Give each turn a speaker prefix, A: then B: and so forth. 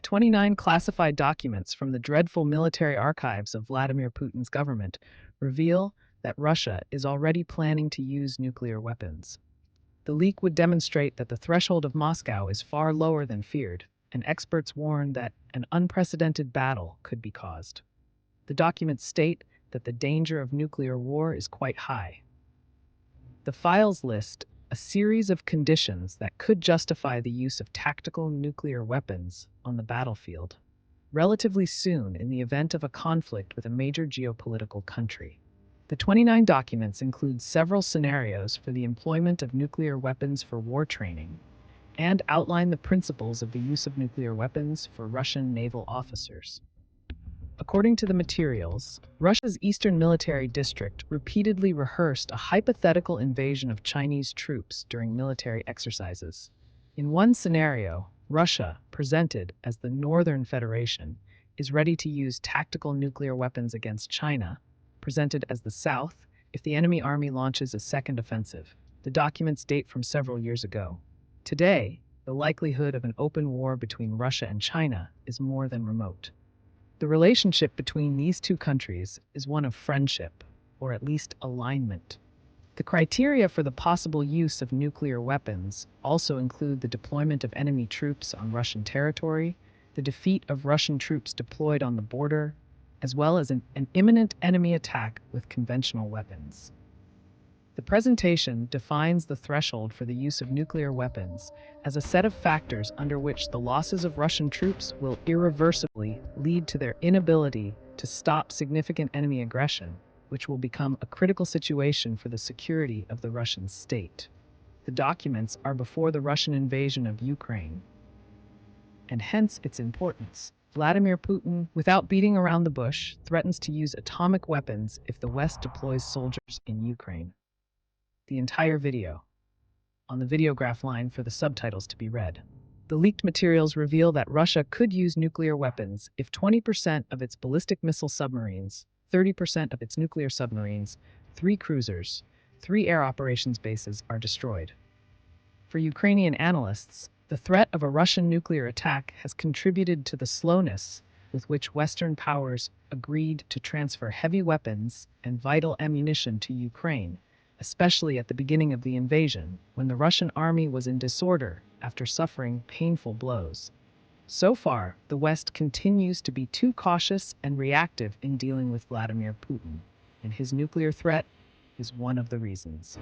A: 29 classified documents from the dreadful military archives of Vladimir Putin's government reveal that Russia is already planning to use nuclear weapons. The leak would demonstrate that the threshold of Moscow is far lower than feared, and experts warn that an unprecedented battle could be caused. The documents state that the danger of nuclear war is quite high. The files list a series of conditions that could justify the use of tactical nuclear weapons on the battlefield relatively soon in the event of a conflict with a major geopolitical country. The 29 documents include several scenarios for the employment of nuclear weapons for war training and outline the principles of the use of nuclear weapons for Russian naval officers. According to the materials, Russia's Eastern Military District repeatedly rehearsed a hypothetical invasion of Chinese troops during military exercises. In one scenario, Russia, presented as the Northern Federation, is ready to use tactical nuclear weapons against China, presented as the South, if the enemy army launches a second offensive. The documents date from several years ago. Today, the likelihood of an open war between Russia and China is more than remote. The relationship between these two countries is one of friendship, or at least alignment. The criteria for the possible use of nuclear weapons also include the deployment of enemy troops on Russian territory, the defeat of Russian troops deployed on the border, as well as an imminent enemy attack with conventional weapons. The presentation defines the threshold for the use of nuclear weapons as a set of factors under which the losses of Russian troops will irreversibly lead to their inability to stop significant enemy aggression, which will become a critical situation for the security of the Russian state. The documents are before the Russian invasion of Ukraine, and hence its importance. Vladimir Putin, without beating around the bush, threatens to use atomic weapons if the West deploys soldiers in Ukraine. The entire video on the videograph line for the subtitles to be read. The leaked materials reveal that Russia could use nuclear weapons if 20% of its ballistic missile submarines, 30% of its nuclear submarines, 3 cruisers, 3 air operations bases are destroyed. For Ukrainian analysts, the threat of a Russian nuclear attack has contributed to the slowness with which Western powers agreed to transfer heavy weapons and vital ammunition to Ukraine, especially at the beginning of the invasion, when the Russian army was in disorder after suffering painful blows. So far, the West continues to be too cautious and reactive in dealing with Vladimir Putin, and his nuclear threat is one of the reasons.